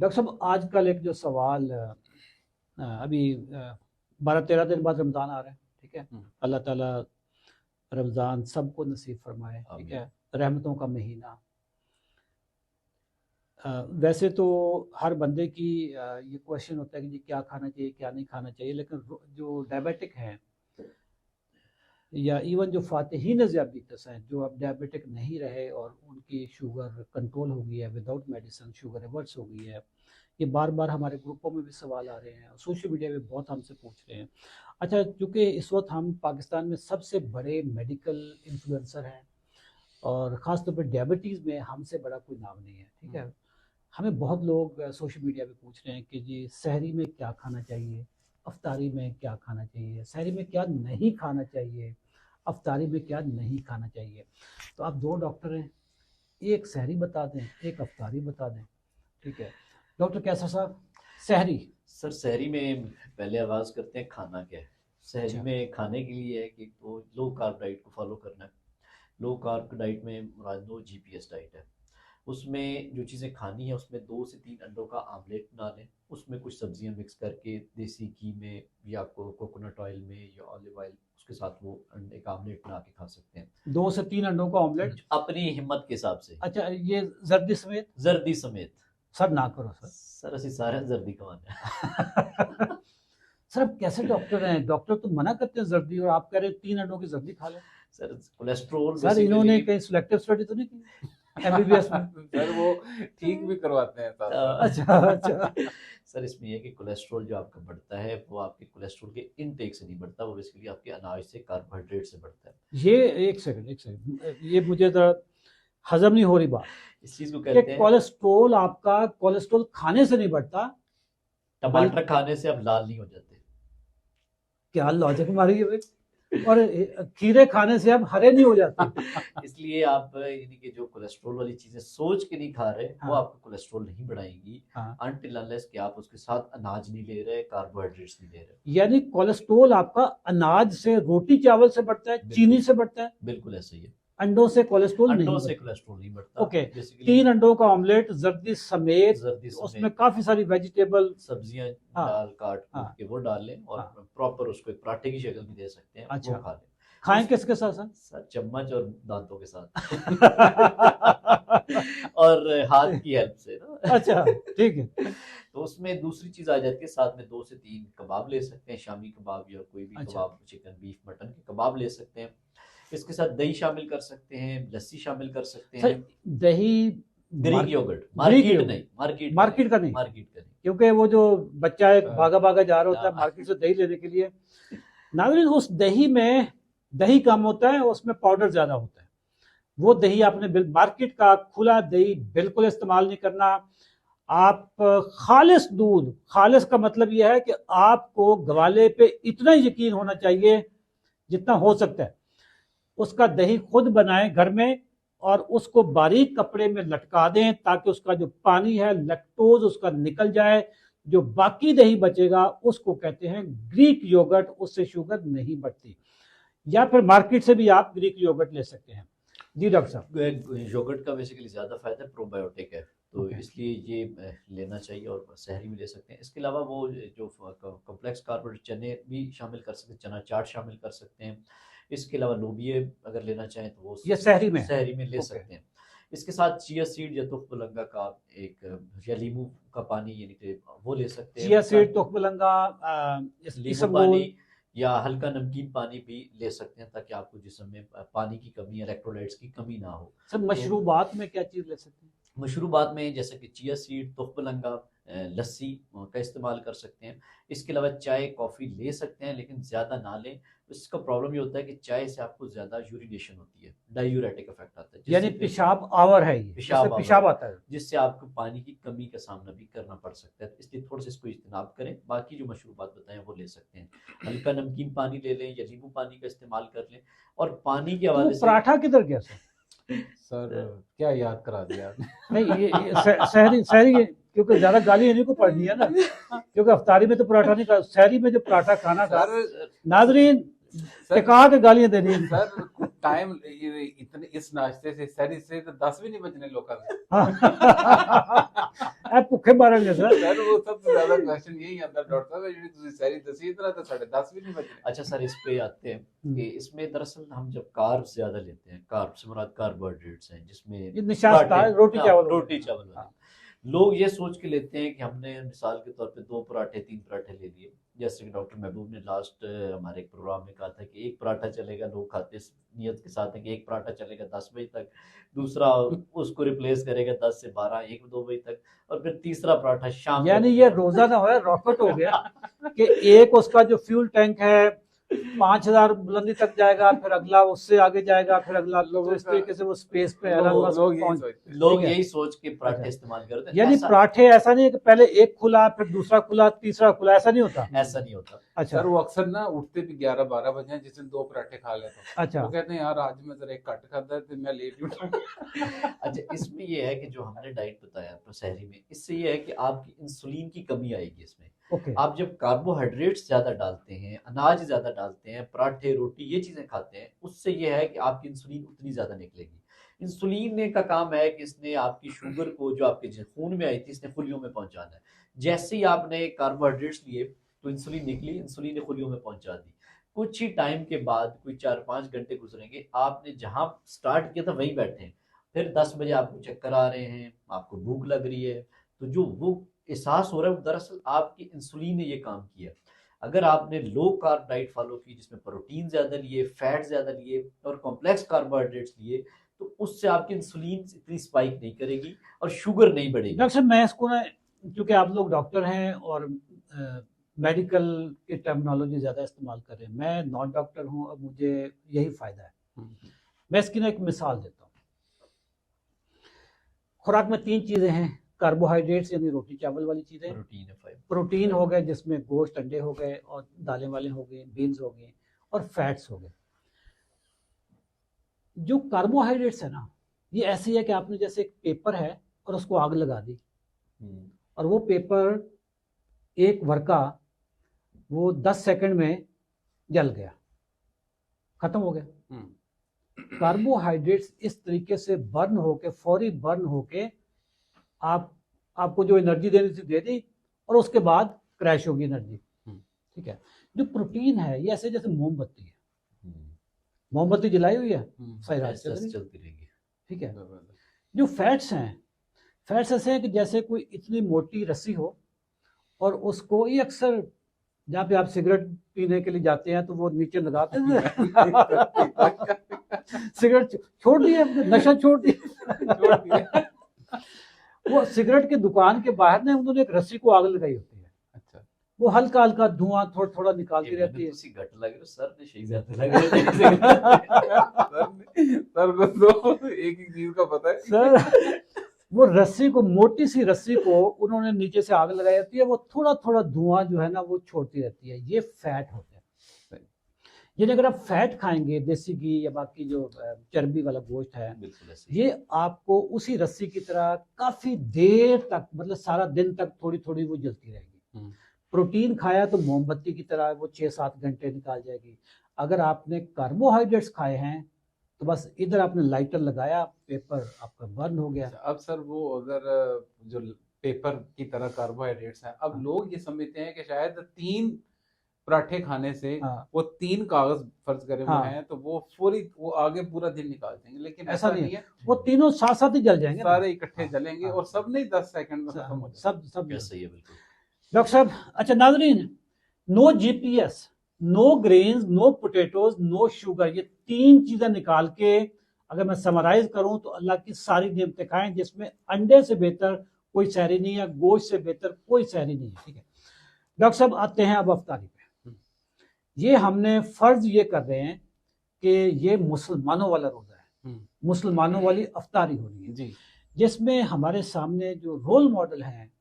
Doctor साहब आजकल एक जो सवाल अभी 12-13 दिन बाद रमज़ान आ रहा है, ठीक है। अल्लाह ताला रमज़ान सबको नसीब फरमाए, ठीक है, रहमतों का महीना। वैसे तो हर बंदे की ये क्वेश्चन होता है कि जी क्या खाना चाहिए क्या नहीं खाना चाहिए, लेकिन जो डायबिटिक हैं या इवन जो फातिहीन ज़ियाबतीस हैं, जो अब डायबिटिक नहीं रहे और उनकी शुगर कंट्रोल हो गई है, विदाउट मेडिसिन शुगर रिवर्स हो गई है, ये बार बार हमारे ग्रुपों में भी सवाल आ रहे हैं, सोशल मीडिया पे बहुत हमसे पूछ रहे हैं। अच्छा, चूँकि इस वक्त हम पाकिस्तान में सबसे बड़े मेडिकल इन्फ्लुएंसर हैं और ख़ास तौर पर डायबिटीज़ में हमसे बड़ा कोई नाम नहीं है, ठीक है। हमें बहुत लोग सोशल मीडिया पे पूछ रहे हैं कि जी सहरी में क्या खाना चाहिए, अफ्तारी में क्या खाना चाहिए, सहरी में क्या नहीं खाना चाहिए, अफ्तारी में क्या नहीं खाना चाहिए। तो आप दो डॉक्टर हैं, एक सहरी बता दें, एक अफ्तारी बता दें, ठीक है। डॉक्टर कैसर साहब, सहरी। सर सहरी में पहले आगाज करते हैं खाना क्या है। सहरी अच्छा। में खाने के लिए है कि तो लो कार्ब डाइट को फॉलो करना है। लो कार्ब डाइट में मुराद लो जीपीएस डाइट है। उसमें जो चीज़ें खानी है उसमें 2 से 3 अंडों का आमलेट बना लें, उसमें कुछ सब्जियां मिक्स करके देसी घी में या कोकोनट ऑयल में या ऑलिव ऑयल उसके साथ वो अंडे का आमलेट बना के खा सकते हैं। 2 से 3 अंडों का ऑमलेट अपनी हिम्मत के हिसाब से। अच्छा, ये जर्दी समेत? जर्दी समेत। सर ना करो सर। सर असि सारे जर्दी खवाने सर आप कैसे डॉक्टर हैं? डॉक्टर तो मना करते हैं जर्दी और आप कह रहे हैं 3 अंडों की जर्दी खा लें। सर कोलेस्ट्रोल सर इन्होंने कहीं सिलेक्टिव स्टडी तो नहीं की एमबीबीएस में? सर वो ठीक भी करवाते हैं साथ। अच्छा अच्छा। सर इसमें यह है कि कोलेस्ट्रॉल जो आपका बढ़ता है वो आपके कोलेस्ट्रॉल के इनटेक से नहीं बढ़ता, वो बेसिकली आपके अनाज से कार्बोहाइड्रेट से बढ़ता है। ये एक सेकंड, ये मुझे जरा हजम नहीं हो रही बात। इस चीज को कहते हैं कोलेस्ट्रोल आपका कोलेस्ट्रोल खाने से नहीं बढ़ता, टमाटर खाने से आप लाल नहीं हो जाते। क्या लॉजिक मारी है भाई? और खीरे खाने से आप हरे नहीं हो जाते। इसलिए आप यानी कि जो कोलेस्ट्रॉल वाली चीजें सोच के नहीं खा रहे वो आपका कोलेस्ट्रॉल नहीं बढ़ाएंगी अनटिल अनलेस कि आप उसके साथ अनाज नहीं ले रहे, कार्बोहाइड्रेट्स नहीं ले रहे। यानी कोलेस्ट्रॉल आपका अनाज से, रोटी चावल से बढ़ता है, चीनी से बढ़ता है? बिल्कुल ऐसे ही है। अंडों से कोलेस्ट्रॉल नहीं अंडों बढ़ता। से कोलेस्ट्रॉल नहीं बढ़ता। ओके, 3 अंडों का ऑमलेट जर्दी समेत, उसमें काफी सारी वेजिटेबल सब्जियां डाल काट के वो डाल लें और प्रॉपर उसको एक पराठे की शक्ल में दे सकते हैं। अच्छा, वो खा लें। खाएं किसके साथ सर? चम्मच और दांतों के साथ और हाथ की हेल्प से ना। अच्छा ठीक है। तो उसमें दूसरी चीज आ जाती है, साथ में 2 से 3 कबाब ले सकते हैं, शामी कबाब या कोई भी कबाब, चिकन बीफ मटन के कबाब ले सकते हैं। इसके साथ दही शामिल कर सकते हैं, लस्सी शामिल कर सकते हैं। दही ग्रीक योगर्ट, मार्केट नहीं, मार्केट का नहीं, क्योंकि वो जो बच्चा एक भागा भागा जा रहा होता है मार्केट से दही लेने के लिए, नाज़रीन उस दही में दही कम होता है, उसमें पाउडर ज्यादा होता है। वो दही आपने मार्केट का खुला दही बिल्कुल इस्तेमाल नहीं करना। आप खालिस दूध, खालिस का मतलब यह है कि आपको गवाले पे इतना यकीन होना चाहिए जितना हो सकता है, उसका दही खुद बनाएं घर में और उसको बारीक कपड़े में लटका दें ताकि उसका जो पानी है, लैक्टोज उसका निकल जाए। जो बाकी दही बचेगा उसको कहते हैं ग्रीक योगर्ट, उससे शुगर नहीं बढ़ती। या फिर मार्केट से भी आप ग्रीक योगर्ट ले सकते हैं। जी डॉक्टर साहब। योगर्ट का बेसिकली ज्यादा फायदा प्रोबायोटिक है, तो इसलिए ये लेना चाहिए और सहरी में ले सकते हैं। इसके अलावा वो जो कॉम्प्लेक्स कार्बोहाइड्रेट चने भी शामिल कर सकते हैं, चना चाट शामिल कर सकते हैं। इसके अलावा लोबिये अगर लेना चाहें तो वो ये सहरी में ले सकते हैं। इसके साथ चिया सीड या तुखमलंगा का एक या लीमू का पानी यानी कि वो ले सकते हैं। चिया सीड, तुखमलंगा, लीमू पानी या हल्का नमकीन पानी भी ले सकते हैं ताकि आपको जिस्म में पानी की कमी, इलेक्ट्रोलाइट्स की कमी ना हो। सर मशरूबात में क्या चीज़ ले सकते हैं? मशरूबात में जैसे कि चिया सीड, तुखमलंगा, लस्सी का इस्तेमाल कर सकते हैं। इसके अलावा चाय कॉफ़ी ले सकते हैं लेकिन ज़्यादा ना लें। इसका प्रॉब्लम ये होता है कि चाय से आपको ज़्यादा यूरिनेशन होती है, डायूरेटिक इफेक्ट आता है, यानी पेशाब आवर है, ये पेशाब आता है, जिससे आपको पानी की कमी का सामना भी करना पड़ सकता है। इसलिए थोड़ा सा इसको इज्तनाब करें। बाकी जो मशरूबात बताएं वो ले सकते हैं। हल्का नमकीन पानी ले लें या नींबू पानी का इस्तेमाल कर लें। और पानी के हवाले से पराठा किधर गया सर? क्या याद करा दिया आपने? नहीं, ये सहरी क्योंकि ज्यादा गाली इन्हीं को पड़नी है ना, क्योंकि अफ्तारी में तो पराठा नहीं खा, सहरी में जो पराठा खाना था। नाजरीन सर टिका के गालियां दे रही हैं। सर टाइम इतने इस नाश्ते से सर इससे तो 10 भी नहीं बजने लोगों से। आप भुखे मारेंगे सर। सर वो सबसे ज्यादा क्वेश्चन यही आता है डॉक्टर साहब ਜਿਹੜੀ ਤੁਸੀਂ ਸਾਰੀ ਦਸੀ इतना तो 10:30 भी नहीं बजने। अच्छा सर, इस पे आते हैं कि इसमें दरअसल हम जब कार्ब्स ज्यादा लेते हैं, कार्ब से मुराद कार्बोहाइड्रेट्स हैं, जिसमें ये निशास्त था, पराठे, रोटी हाँ, चावल रोटी चावल वाले। लोग ये सोच के लेते हैं कि हमने मिसाल के तौर पे 2 पराठे 3 पराठे ले लिए, जैसे कि डॉक्टर महबूब ने लास्ट हमारे एक प्रोग्राम में कहा था कि एक पराठा चलेगा, लोग खाते इस नियत के साथ है कि एक पराठा चलेगा 10 बजे तक, दूसरा उसको रिप्लेस करेगा 10 से 12, 1-2 बजे तक, और फिर तीसरा पराठा शाम यानी तक। ये रोजा ना हो, रॉकेट हो गया कि एक उसका जो फ्यूल टैंक है 5000 बुलंदी तक जाएगा, फिर अगला उससे आगे जाएगा, फिर अगला, तो इस तरीके से वो स्पेस पे अलग अलग लोग यही पहुंच- सोचते हैं। लोग ठीक है। यही सोच के पराठे अच्छा। इस्तेमाल करते हैं। यानी ऐसा- पराठे ऐसा नहीं है कि पहले एक खुला फिर दूसरा खुला तीसरा खुला, ऐसा नहीं होता। ऐसा नहीं होता। अच्छा सर वो अक्सर ना उठते भी 11-12 बजे हैं, जिस दिन 2 पराठे खा लेता हूँ। अच्छा वो कहते हैं यार आज मैं जरा एक कट खाता है तो मैं लेट ही उठूंगा। अच्छा, इसमें ये है कि जो हमने डाइट बताया आपको शहरी में, इससे ये है कि आपकी इंसुलिन की कमी आएगी इसमें। ओके आप जब कार्बोहाइड्रेट्स ज्यादा डालते हैं, अनाज ज्यादा डालते हैं, पराठे रोटी ये चीजें खाते हैं, उससे ये है कि आपकी इंसुलिन उतनी ज्यादा निकलेगी। इंसुलिन ने का काम है कि इसने आपकी शुगर को जो आपके खून में आई थी, इसने खुलियों में पहुंचाना है। जैसे ही आपने कार्बोहाइड्रेट्स लिए तो इंसुलिन निकली, इंसुलिन ने खुलियों में पहुंचा दी। कुछ ही टाइम के बाद, कोई 4-5 घंटे गुजरेंगे, आपने जहां स्टार्ट किया था वहीं बैठे हैं, फिर 10 बजे आपको चक्कर आ रहे हैं, आपको भूख लग रही है, तो जो वो एहसास हो रहा है वो दरअसल आपकी इंसुलिन ने ये काम किया। अगर आपने लो कार्ब डाइट फॉलो की, जिसमें प्रोटीन ज्यादा लिए, फैट ज्यादा लिए और कॉम्प्लेक्स कार्बोहाइड्रेट्स लिए, तो उससे आपकी इंसुलिन इतनी स्पाइक नहीं करेगी और शुगर नहीं बढ़ेगी। डॉक्टर साहब, मैं इसको ना, क्योंकि आप लोग डॉक्टर हैं और मेडिकल की टर्मिनोलॉजी ज़्यादा इस्तेमाल कर रहे हैं, मैं नॉन डॉक्टर हूँ और मुझे यही फ़ायदा है। मैं इसकी ना एक मिसाल देता हूँ। खुराक में 3 चीज़ें हैं, कार्बोहाइड्रेट्स यानी रोटी चावल वाली चीज़ें, प्रोटीन है, फाइबर। प्रोटीन हो गए जिसमें गोश्त अंडे हो गए और दालें वाले हो गए, बीन्स हो गए, और फैट्स हो गए। जो कार्बोहाइड्रेट्स है ना, ये ऐसी है कि आपने जैसे एक पेपर है और उसको आग लगा दी, और वो पेपर एक वर्का वो 10 सेकंड में जल गया, खत्म हो गया। कार्बोहाइड्रेट्स इस तरीके से बर्न होके, फौरी बर्न होके आपको जो एनर्जी देनी थी दे दी, और उसके बाद क्रैश होगी एनर्जी। ठीक है। जो प्रोटीन है ये ऐसे जैसे मोमबत्ती है, मोमबत्ती जलाई हुई है, सही रात ऐसे चलती रहेगी। ठीक है। जो फैट्स हैं, फैट्स ऐसे हैं कि जैसे कोई इतनी मोटी रस्सी हो, और उसको ये अक्सर जहाँ पे आप सिगरेट पीने के लिए जाते हैं तो वो नीचे लगाते हैं सिगरेट छोड़ दिए, नशा छोड़ दिया वो सिगरेट की दुकान के बाहर ना उन्होंने एक रस्सी को आग लगाई होती है। अच्छा, वो हल्का हल्का धुआं थोड़ा थोड़ा निकालती रहती है। घट लग रही सर ने सही बात लग रही सर को तो एक चीज का पता है सर, वो रस्सी को, मोटी सी रस्सी को उन्होंने नीचे से आग लगाई होती है, वो थोड़ा थोड़ा धुआं जो है ना वो छोड़ती रहती है। ये फैट होते हैं। यानी अगर आप फैट खाएंगे, देसी घी या बाकी जो चर्बी वाला गोश्त है, ये आपको उसी रस्सी की तरह काफी देर तक, मतलब सारा दिन तक थोड़ी थोड़ी वो जलती रहेगी। प्रोटीन खाया तो मोमबत्ती की तरह वो 6-7 घंटे निकाल जाएगी। अगर आपने कार्बोहाइड्रेट्स खाए हैं तो बस इधर आपने लाइटर लगाया, पेपर आपका बर्न हो गया। अब सर वो अगर जो पेपर की तरह कार्बोहाइड्रेट्स हैं, अब लोग ये समझते हैं कि शायद 3 पराठे खाने से वो 3 कागज फर्ज करें वो हैं तो वो आगे पूरा दिन निकाल देंगे, लेकिन ऐसा नहीं है। वो तीनों साथ साथ ही जल जाएंगे, सारे इकट्ठे जलेंगे और सब नहीं 10 सेकंड में खत्म हो जाएंगे। सब सही है, बिल्कुल डॉक्टर साहब। अच्छा नाज़रीन, no GPS, no grains, no potatoes, no sugar, ये 3 चीजें निकाल के अगर मैं समराइज करूं तो अल्लाह की सारी नेमतें खाएं, जिसमें अंडे से बेहतर कोई सहरी नहीं है, गोश्त से बेहतर कोई सहरी नहीं है। ठीक है डॉक्टर साहब, आते हैं अब अफ्तारी पे। ये हमने फर्ज ये कर रहे हैं कि ये मुसलमानों वाला रोजा है, मुसलमानों वाली अफ्तारी हो रही है जी, जिसमें हमारे सामने जो रोल मॉडल हैं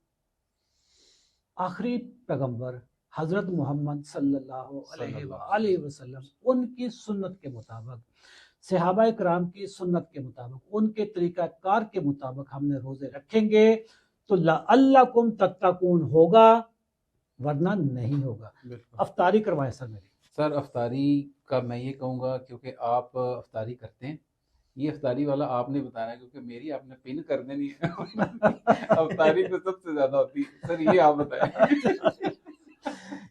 आखिरी पैगंबर हजरत मोहम्मद सल्लल्लाहु अलैहि वसल्लम, उनकी सुन्नत के मुताबिक, सहाबा कराम की सुन्नत के मुताबिक, उनके तरीकाकार के मुताबिक हमने रोजे रखेंगे तो लअल्लकुम तत्तकून होगा, वरना नहीं होगा। अफ्तारी करवाएं सर मेरी। सर अफ्तारी का मैं ये कहूँगा, क्योंकि आप अफ्तारी करते हैं, ये अफ्तारी वाला आपने बताया, क्योंकि मेरी आपने पिन कर देनी है अफ्तारी तो सबसे ज्यादा होती है। सर ये आप बताएं।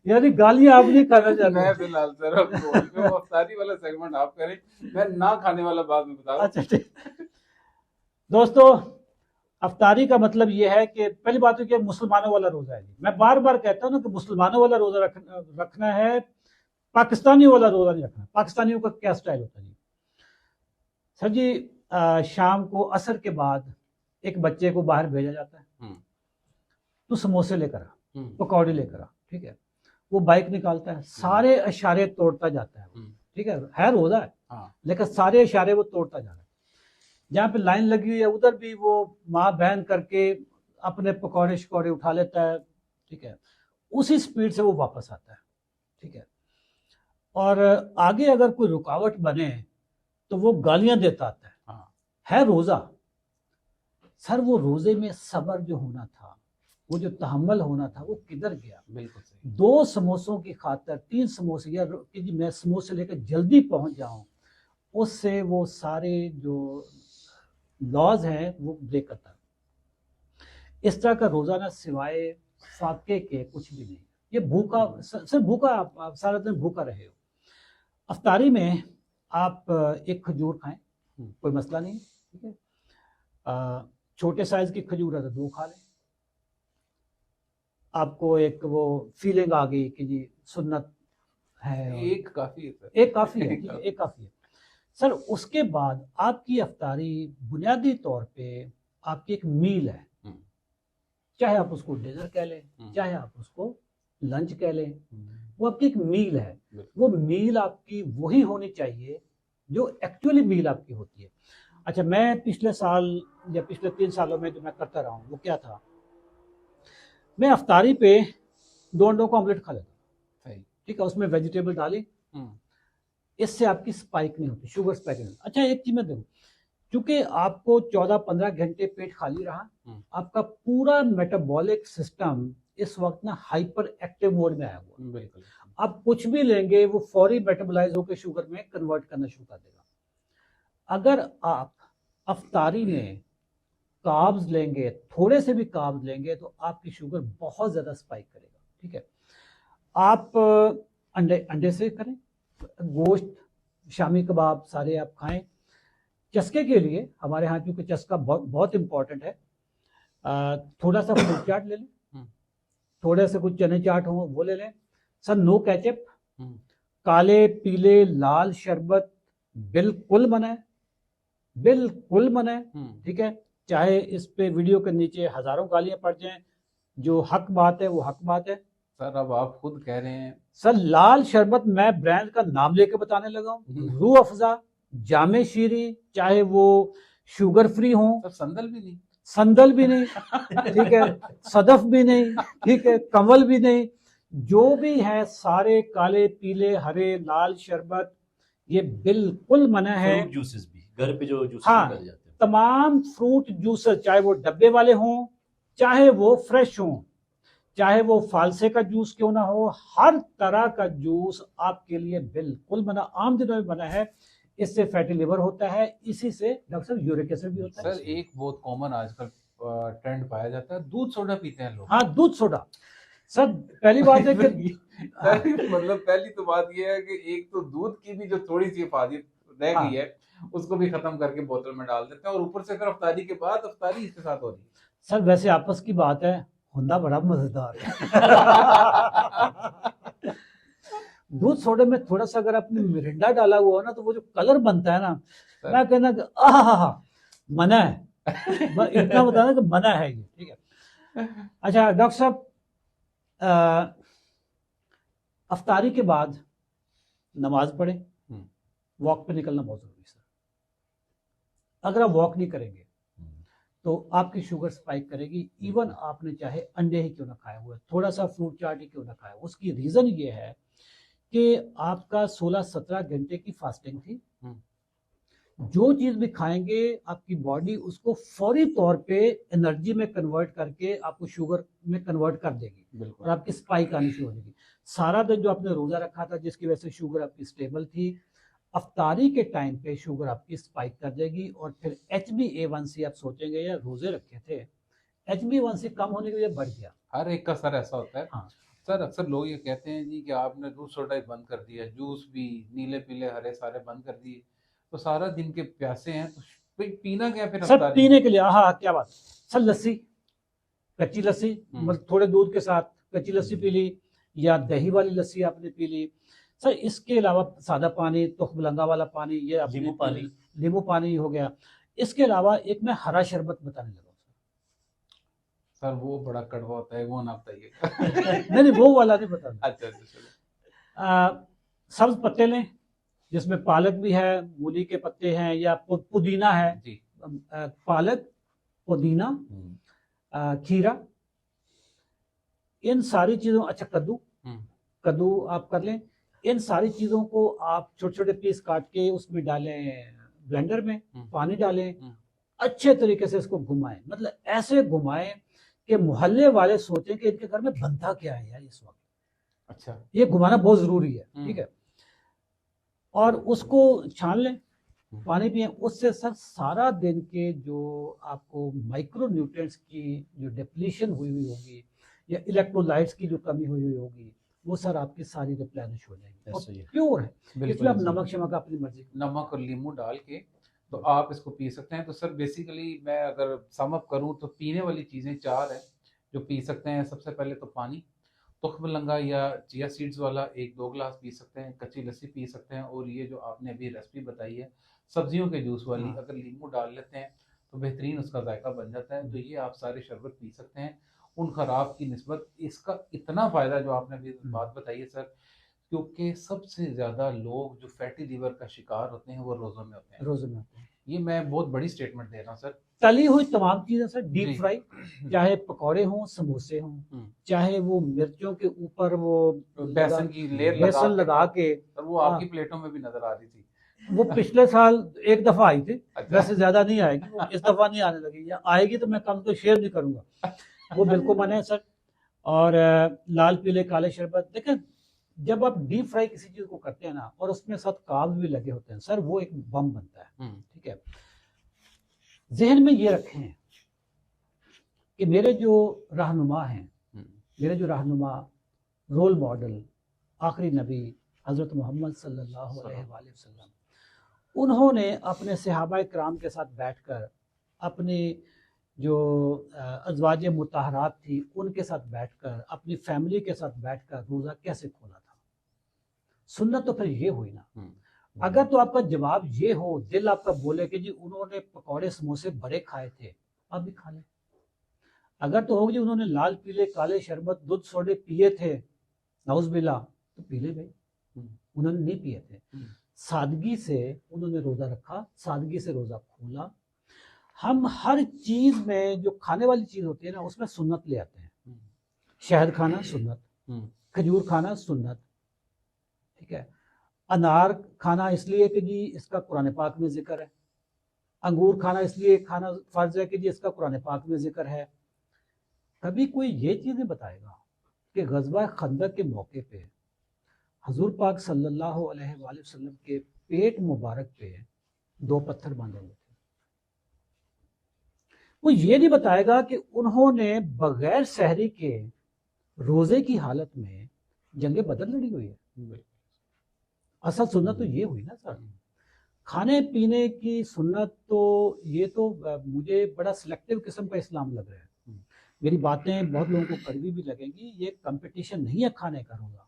यानी गालियां आप नहीं खाना चाहते? मैं फिलहाल सर आपको वो अफ्तारी वाला सेगमेंट आप करें, मैं ना खाने वाला बाद में बता दूं। अच्छा ठीक। दोस्तों, अफ्तारी का मतलब ये है कि पहली बात तो कि मुसलमानों वाला रोजा है जी। मैं बार बार कहता हूँ ना कि मुसलमानों वाला रोजा रखना है, पाकिस्तानियों वाला रोजा नहीं रखना। पाकिस्तानियों का क्या स्टाइल होता है जी? सर जी, शाम को असर के बाद एक बच्चे को बाहर भेजा जाता है, तो समोसे लेकर आ, पकौड़े लेकर आ, ठीक है। वो बाइक निकालता है, सारे इशारे तोड़ता जाता है, ठीक है रोजा है, लेकिन सारे इशारे वो तोड़ता जा रहा है। जहाँ पे लाइन लगी हुई है उधर भी वो माँ बहन करके अपने पकौड़े शकौड़े उठा लेता है, ठीक है। उसी स्पीड से वो वापस आता है, ठीक है। और आगे अगर कोई रुकावट बने तो वो गालियां देता आता है रोजा। सर वो रोजे में सब्र जो होना था, वो जो तहम्मुल होना था, वो किधर गया? बिल्कुल सही। 2 समोसों की खातर 3 समोसे, या कि जी मैं समोसे लेकर जल्दी पहुंच जाऊं, उससे वो सारे जो लॉज हैं वो ब्रेक करता है। इस तरह का रोजा ना सिवाय फाके के कुछ भी नहीं। ये भूखा, सिर्फ भूखा, आप सारा दिन भूखा रहे हो। अफ्तारी में आप एक खजूर खाएं, कोई मसला नहीं, ठीक है। छोटे साइज की खजूर है तो 2 खा लें। आपको एक वो फीलिंग आ गई कि जी सुन्नत है, एक काफी है सर, एक काफी है, ठीक है, एक काफी है सर। उसके बाद आपकी अफ्तारी बुनियादी तौर पे आपकी एक मील है, चाहे आप उसको डिनर कह लें, चाहे आप उसको लंच कह लें, वो आपकी एक मील है। वो मील आपकी वही होनी चाहिए जो एक्चुअली मील आपकी होती है। अच्छा, मैं पिछले साल या पिछले 3 सालों में जो मैं करता रहा हूँ वो क्या था, मैं अफ्तारी पे 2 अंडों का ऑमलेट खा लेता, ठीक है, उसमें वेजिटेबल डाली, इससे आपकी स्पाइक नहीं होती, शुगर स्पाइक नहीं। अच्छा, एक चीज मैं देखूँ, क्योंकि आपको 14-15 घंटे पेट खाली रहा, आपका पूरा मेटाबॉलिक सिस्टम इस वक्त ना हाइपर एक्टिव मोड में आया हुआ। बिल्कुल। आप कुछ भी लेंगे वो फौरी मेटाबोलाइज होकर शुगर में कन्वर्ट करना शुरू कर देगा। अगर आप अफ्तारी में कार्ब्स लेंगे, थोड़े से भी कार्ब्स लेंगे, तो आपकी शुगर बहुत ज्यादा स्पाइक करेगा, ठीक है। आप अंडे से करें, गोश्त, शामी कबाब सारे आप खाएं। चस्के के लिए हमारे यहाँ क्योंकि चस्का बहुत इंपॉर्टेंट है, थोड़ा सा फ्रूट चाट ले लें, थोड़े से कुछ चने चाट हो वो ले लें। सर नो केचप, काले पीले लाल शरबत बिल्कुल मना है, बिल्कुल मना है, ठीक है। चाहे इस पे वीडियो के नीचे हजारों गालियां पड़ जाएं, जो हक बात है वो हक बात है। सर अब आप खुद कह रहे हैं। सर लाल शरबत मैं ब्रांड का नाम लेके बताने लगा हूँ, रूह अफजा, जामे शीरी, चाहे वो शुगर फ्री हो, संदल भी नहीं, संदल भी नहीं, ठीक है, सदफ भी नहीं, ठीक है, कंवल भी नहीं, जो भी है सारे काले पीले हरे लाल शरबत ये बिल्कुल मना है। फ्रूट जूसेस भी घर पे जो जूसेस हाँ, निकल जाते हैं, तमाम फ्रूट जूसेस, चाहे वो डब्बे वाले हों, चाहे वो फ्रेश हों, चाहे वो फालसे का जूस क्यों ना हो, हर तरह का जूस आपके लिए बिल्कुल मना, आम दिनों में मना है। इससे फैटी लिवर होता है, इसी से डॉक्टर साहब यूरिक एसिड भी होता है। सर एक बहुत कॉमन आजकल ट्रेंड पाया जाता है, दूध सोडा पीते हैं लोग। हाँ, दूध सोडा। सर पहली बात है कि मतलब पहली तो बात यह है कि एक तो दूध की भी जो थोड़ी सी हिफाजत रह गई है उसको भी खत्म करके बोतल में डाल देते हैं, और ऊपर से फिर अफ्तारी के बाद अफ्तारी इसके साथ हो रही है। सर वैसे आपस की बात है, होंदा बड़ा मजेदार है दूध सोडे में थोड़ा सा अगर आपने मिरिंडा डाला हुआ हो ना, तो वो जो कलर बनता है ना, मैं कहना कि मना है इतना बताना कि मना है ये, ठीक है। अच्छा डॉक्टर साहब, अफ्तारी के बाद नमाज पढ़े, वॉक पे निकलना बहुत जरूरी है सर। अगर आप वॉक नहीं करेंगे तो आपकी शुगर स्पाइक करेगी, इवन आपने चाहे अंडे ही क्यों ना खाए हुए, थोड़ा सा फ्रूट चाट ही क्यों ना खाए। उसकी रीजन ये है कि आपका 16-17 घंटे की फास्टिंग थी, जो चीज भी खाएंगे आपकी बॉडी उसको फौरी तौर पे एनर्जी में कन्वर्ट करके आपको शुगर में कन्वर्ट कर देगी और आपकी स्पाइक आनी शुरू हो जाएगी। सारा दिन जो आपने रोजा रखा था जिसकी वजह से शुगर आपकी स्टेबल थी, अफ्तारी के टाइम पे शुगर आपकी स्पाइक कर जाएगी और फिर HbA1c आप सोचेंगे यार रोजे रखे थे, HbA1c कम होने की वजह बढ़ गया। हर एक का सर ऐसा होता है। हाँ सर अक्सर लोग ये कहते हैं जी कि आपने दूध सोडा ही बंद कर दिया, जूस भी नीले पीले हरे सारे बंद कर दिए, तो सारा दिन के प्यासे हैं तो पीना क्या फिर? सर पीने के लिए हाँ क्या बात सर, लस्सी, कच्ची लस्सी मतलब थोड़े दूध के साथ कच्ची लस्सी पी ली या दही वाली लस्सी आपने पी ली सर। इसके अलावा सादा पानी, तुखमलंगा वाला पानी, ये नींबू पानी हो गया। इसके अलावा एक मैं हरा शरबत बताने लगा सर, वो बड़ा कड़वा होता है, वो ना बताइए। नहीं वो वाला नहीं बता। अच्छा सब्ज पत्ते लें जिसमें पालक भी है, मूली के पत्ते हैं या पुदीना है जी। पालक, पुदीना, खीरा, इन सारी चीजों, अच्छा कद्दू आप कर लें। इन सारी चीजों को आप छोटे छोटे पीस काट के उसमें डालें, ब्लेंडर में पानी डालें, अच्छे तरीके से इसको घुमाएं, मतलब ऐसे घुमाएं कि मोहल्ले वाले सोचें कि इनके घर में बनता क्या है यार इस वक्त। अच्छा, ये घुमाना बहुत जरूरी है, ठीक है। और उसको छान लें, पानी पिए, उससे सर सारा दिन के जो आपको माइक्रो न्यूट्रिएंट्स की जो डिप्लीशन हुई होगी या इलेक्ट्रोलाइट्स की जो कमी हुई होगी वो सर आपकी सारी रिप्लेनिश हो जाएगी और प्योर है। इसमें आप नमक शमक अपनी मर्जी, नमक और नींबू डाल के तो आप इसको पी सकते हैं। तो सर बेसिकली मैं अगर सम अप करूं तो पीने वाली चीज़ें 4 हैं जो पी सकते हैं। सबसे पहले तो पानी, तुखमलंगा या चिया सीड्स वाला 1-2 गिलास पी सकते हैं, कच्ची लस्सी पी सकते हैं, और ये जो आपने अभी रेसिपी बताई है सब्जियों के जूस वाली, अगर नींबू डाल लेते हैं तो बेहतरीन उसका जायका बन जाता है। तो ये आप सारे शरबत पी सकते हैं उन खराब की निस्बत। इसका इतना फ़ायदा जो आपने अभी बात बताई है सर, क्योंकि सबसे ज़्यादा लोग जो फैटी लीवर का शिकार होते हैं वो रोज़ों में होते हैं। ये मैं बहुत बड़ी स्टेटमेंट दे रहा हूँ सर। तली हुई तमाम चीजें सर, डीप फ्राई, चाहे पकौड़े हों, समोसे हों, चाहे वो मिर्चों के ऊपर वो बेसन की लेयर लगा के, और वो आपकी प्लेटों में भी नजर आ रही थी। वो पिछले साल एक दफा आई थी, वैसे ज्यादा नहीं आएगी, इस दफा नहीं आने लगी, या आएगी तो मैं कम तो शेयर नहीं करूंगा, वो बिल्कुल मना है सर। और लाल पीले काले शरबत, देखें जब आप डीप फ्राई किसी चीज को करते हैं ना और उसमें साथ कार्ब्स भी लगे होते हैं सर, वो एक बम बनता है, ठीक है। जहन में ये रखें कि मेरे जो रहनुमा हैं, मेरे जो रहनुमा रोल मॉडल आखिरी नबी हजरत मोहम्मद सल्लल्लाहु अलैहि वसल्लम, उन्होंने अपने सहाबा कराम के साथ बैठकर, अपने जो अज़वाज मुताहरात थी उनके साथ बैठकर, अपनी फैमिली के साथ बैठकर रोज़ा कैसे खोला था। सुन्नत तो फिर ये हुई ना। अगर तो आपका जवाब ये हो, दिल आपका बोले कि जी उन्होंने पकौड़े समोसे बड़े खाए थे, आप भी खा लें। अगर तो हो जी उन्होंने लाल पीले काले शरबत दूध सोडे पिए थे, नाउज़बिल्लाह, तो पी ले भाई, उन्होंने नहीं पिए थे। सादगी से उन्होंने रोज़ा रखा, सादगी से रोज़ा खोला। हम हर चीज़ में जो खाने वाली चीज़ होती है ना उसमें सुन्नत ले आते हैं। शहद खाना सुन्नत, खजूर खाना सुन्नत, ठीक है। अनार खाना इसलिए कि जी इसका कुरान पाक में जिक्र है, अंगूर खाना इसलिए खाना फर्ज है कि जी इसका कुरान पाक में जिक्र है। कभी कोई ये चीज़ें बताएगा कि गज़वा खंदक के मौके पे हजूर पाक सल्लल्लाहु अलैहि वसल्लम के पेट मुबारक पे 2 पत्थर बांधे हुए थे। वो ये नहीं बताएगा कि उन्होंने बगैर सहरी के रोजे की हालत में जंगे बदर लड़ी हुई है। असल सुन्नत तो ये हुई ना सर। खाने पीने की सुन्नत तो ये तो मुझे बड़ा सिलेक्टिव किस्म का इस्लाम लग रहा है। मेरी बातें बहुत लोगों को कड़वी भी लगेंगी, ये कंपटीशन नहीं है खाने का रोजा।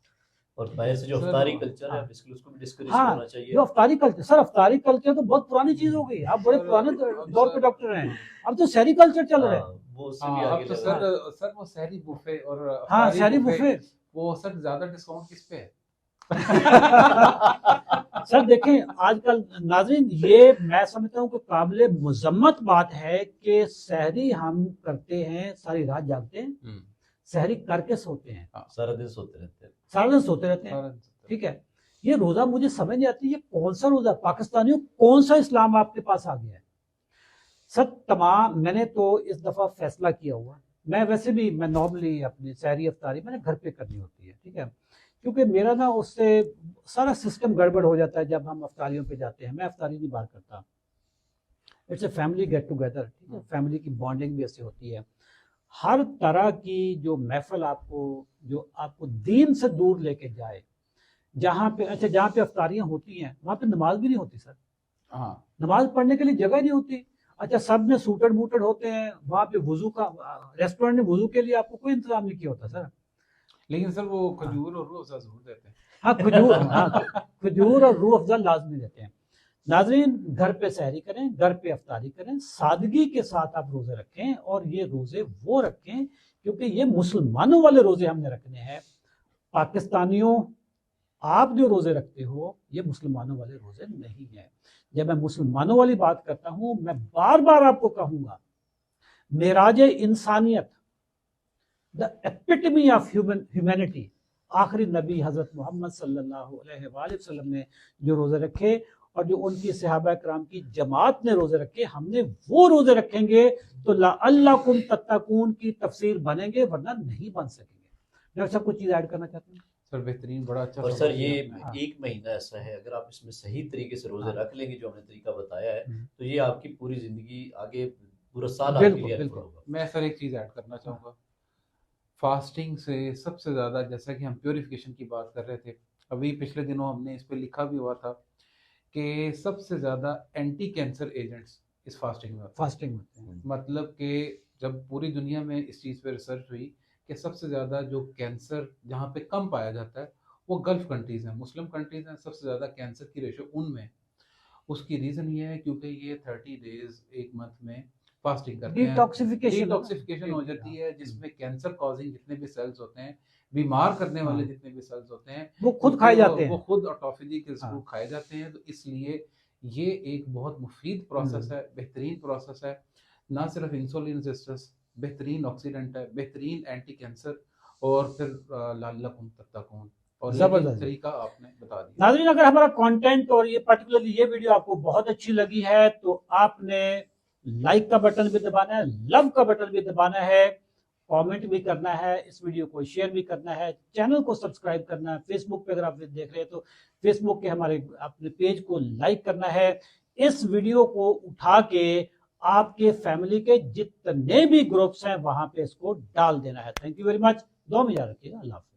और वैसे जो अफ्तारी कल्चर है बिल्कुल उसको भी डिस्करेज करना चाहिए। जो अफ्तारी कल्चर, सर अफ्तारी कल्चर तो बहुत पुरानी चीज हो गई। आप बड़े पुराने दौर के डॉक्टर हैं, अब तो सहरी कल्चर चल रहा है। वो उससे भी आगे तो सर वो सहरी बुफे और सहरी बुफे वो सर ज्यादा डिस्काउंट किस पे है? सर देखें आजकल नाज़रीन, ये मैं समझता हूँ कि काबिले मुज़म्मत बात है कि सहरी हम करते हैं, सारी रात जागते हैं, सहरी करके सोते हैं, सारा दिन सोते रहते हैं, सारा दिन सोते रहते हैं, ठीक है। ये रोजा मुझे समझ नहीं आती, ये कौन सा रोजा, पाकिस्तानियों कौन सा इस्लाम आपके पास आ गया है। सब तमाम, मैंने तो इस दफा फैसला किया हुआ, मैं वैसे भी मैं नॉर्मली अपनी सहरी अफ्तारी मैंने घर पे करनी होती है, ठीक है, क्योंकि मेरा ना उससे सारा सिस्टम गड़बड़ हो जाता है जब हम अफ्तारियों पे जाते हैं। मैं अफ्तारी नहीं बाहर करता, it's a family get together, ठीक है, फैमिली की बॉन्डिंग भी ऐसे होती है। हर तरह की जो महफिल आपको दीन से दूर लेके जाए, जहाँ पे जहाँ पे अफ्तारियाँ होती हैं वहाँ पे नमाज भी नहीं होती सर। हाँ, नमाज पढ़ने के लिए जगह नहीं होती। अच्छा, सब में सूटेड बूटेड होते हैं, वहाँ पे वजू का, रेस्टोरेंट में वजू के लिए आपको कोई इंतजाम नहीं किया होता सर। लेकिन सर वो खजूर और रूह अफ़ज़ा जरूर देते हैं। हाँ, खजूर और रूह अफ़ज़ा लाजमी देते हैं। नाज़रीन, घर पे सहरी करें, घर पे अफ्तारी करें, सादगी के साथ आप रोजे रखें, और ये रोजे वो रखें क्योंकि ये मुसलमानों वाले रोजे हमने रखने हैं। पाकिस्तानियों, आप जो रोजे रखते हो ये मुसलमानों वाले रोजे नहीं है। जब मैं मुसलमानों वाली बात करता हूं, मैं बार बार आपको कहूंगा, मेराजे इंसानियत, द एपिटमी ऑफ ह्यूमैनिटी, आखिरी नबी हजरत मोहम्मद सल्लल्लाहु अलैहि वसल्लम ने जो रोजे रखे और जो उनकी सहाबा कराम की जमात ने रोजे रखे, हमने वो रोजे रखेंगे तो लअल्लकुम तत्तकून की तफसीर बनेंगे, वरना नहीं बन सकेंगे। डॉक्टर साहब कुछ चीज ऐड करना चाहते हैं? सर बेहतरीन, बड़ा अच्छा। और सर ये हाँ। एक महीना ऐसा है, अगर आप इसमें सही तरीके से रोजे हाँ। रख लेंगे जो हमने तरीका बताया है, हम्म। तो ये आपकी पूरी जिंदगी आगे पूरा साल आपके बिल्कुल लिए बिल्कुल। हेल्पफुल होगा। मैं सर एक चीज़ ऐड करना चाहूँगा। फास्टिंग से सबसे ज़्यादा, जैसा कि हम प्योरिफिकेशन की बात कर रहे थे, अभी पिछले दिनों हमने इस पे लिखा भी हुआ था कि सबसे ज़्यादा एंटी कैंसर एजेंट्स इस फास्टिंग में होते हैं। फास्टिंग होते हैं। मतलब कि जब पूरी दुनिया में इस चीज़ पे रिसर्च हुई कि सबसे ज़्यादा जो कैंसर जहाँ पे कम पाया जाता है वो गल्फ कंट्रीज़ हैं, मुस्लिम कंट्रीज़ हैं, सबसे ज़्यादा कैंसर की रेशो उनमें। उसकी रीज़न ये है क्योंकि ये 30 डेज, एक मंथ में फास्टिंग करते हैं, डिटॉक्सिफिकेशन हो जाती है, जिसमें कैंसर कॉजिंग जितने भी सेल्स होते हैं, बीमार करने वाले जितने भी सेल्स होते हैं, वो खुद खाए जाते हैं, वो खुद ऑटोफेजी के थ्रू खाए जाते हैं। तो इसलिए ये एक बहुत मुफीद प्रोसेस है, बेहतरीन प्रोसेस है। ना सिर्फ इंसुलिन रेजिस्टेंस, बेहतरीन ऑक्सीडेंट है, बेहतरीन एंटी कैंसर, और फिर लअल्लकुम तत्तकून, और जबरदस्त तरीका आपने बता दिया। नाज़रीन, अगर हमारा कंटेंट और ये पर्टिकुलरली ये वीडियो आपको बहुत अच्छी लगी है तो आपने लाइक का बटन भी दबाना है, लव का बटन भी दबाना है, कमेंट भी करना है, इस वीडियो को शेयर भी करना है, चैनल को सब्सक्राइब करना है। फेसबुक पे अगर आप देख रहे हैं तो फेसबुक के हमारे अपने पेज को लाइक करना है। इस वीडियो को उठा के आपके फैमिली के जितने भी ग्रुप्स हैं वहां पे इसको डाल देना है। Thank you very much. दुआ में याद रखिएगा। अल्लाह हाफ़िज़।